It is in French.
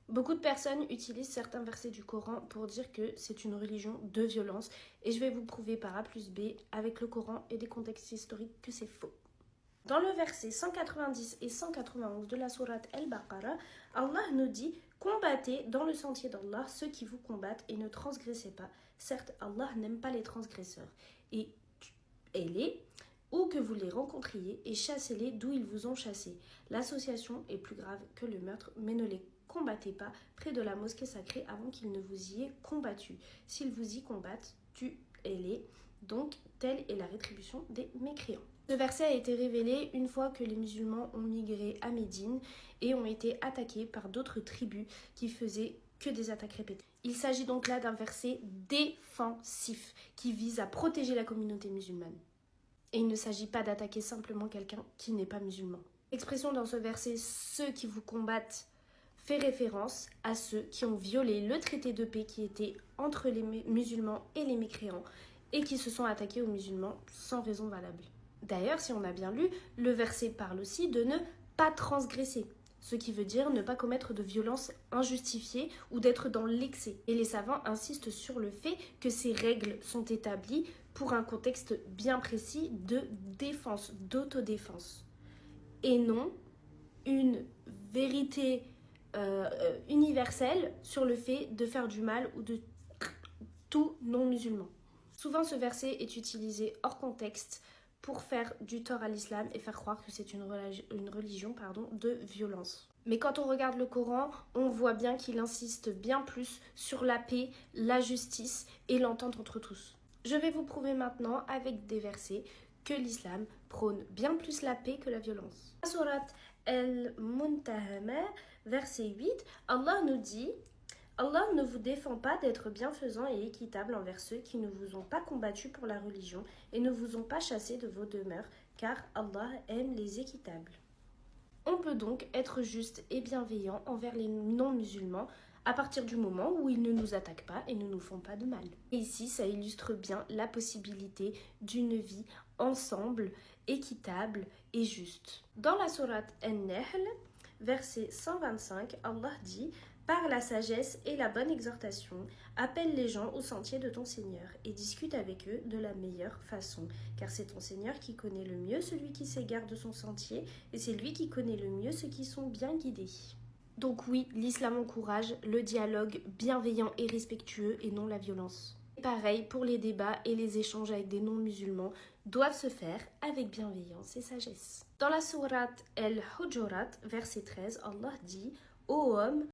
Beaucoup de personnes utilisent certains versets du Coran pour dire que c'est une religion de violence et je vais vous prouver par A plus B avec le Coran et des contextes historiques que c'est faux. Dans le verset 190 et 191 de la sourate Al-Baqarah, Allah nous dit « Combattez dans le sentier d'Allah ceux qui vous combattent et ne transgressez pas. Certes, Allah n'aime pas les transgresseurs. Et les ou que vous les rencontriez et chassez-les d'où ils vous ont chassés. L'association est plus grave que le meurtre, mais ne les combattez pas près de la mosquée sacrée avant qu'ils ne vous y aient combattu. S'ils vous y combattent, tuez-les. Donc, telle est la rétribution des mécréants. » Ce verset a été révélé une fois que les musulmans ont migré à Médine et ont été attaqués par d'autres tribus qui faisaient que des attaques répétées. Il s'agit donc là d'un verset défensif qui vise à protéger la communauté musulmane. Et il ne s'agit pas d'attaquer simplement quelqu'un qui n'est pas musulman. L'expression dans ce verset « ceux qui vous combattent » fait référence à ceux qui ont violé le traité de paix qui était entre les musulmans et les mécréants et qui se sont attaqués aux musulmans sans raison valable. D'ailleurs, si on a bien lu, le verset parle aussi de ne pas transgresser, ce qui veut dire ne pas commettre de violence injustifiée ou d'être dans l'excès. Et les savants insistent sur le fait que ces règles sont établies pour un contexte bien précis de défense, d'autodéfense, et non une vérité universelle sur le fait de faire du mal ou de tout non-musulman. Souvent, ce verset est utilisé hors contexte pour faire du tort à l'islam et faire croire que c'est une religion de violence. Mais quand on regarde le Coran, on voit bien qu'il insiste bien plus sur la paix, la justice et l'entente entre tous. Je vais vous prouver maintenant avec des versets que l'islam prône bien plus la paix que la violence. La sourate Al-Muntahama, verset 8, Allah nous dit « Allah ne vous défend pas d'être bienfaisant et équitable envers ceux qui ne vous ont pas combattu pour la religion et ne vous ont pas chassé de vos demeures, car Allah aime les équitables. » On peut donc être juste et bienveillant envers les non-musulmans à partir du moment où ils ne nous attaquent pas et ne nous font pas de mal. Et ici, ça illustre bien la possibilité d'une vie ensemble, équitable et juste. Dans la sourate An-Nahl, verset 125, Allah dit « Par la sagesse et la bonne exhortation, appelle les gens au sentier de ton Seigneur et discute avec eux de la meilleure façon, car c'est ton Seigneur qui connaît le mieux celui qui s'égare de son sentier et c'est lui qui connaît le mieux ceux qui sont bien guidés. » Donc oui, l'islam encourage le dialogue bienveillant et respectueux et non la violence. Et pareil pour les débats et les échanges avec des non-musulmans doivent se faire avec bienveillance et sagesse. Dans la sourate Al-Hujurat, verset 13, Allah dit « Ô homme,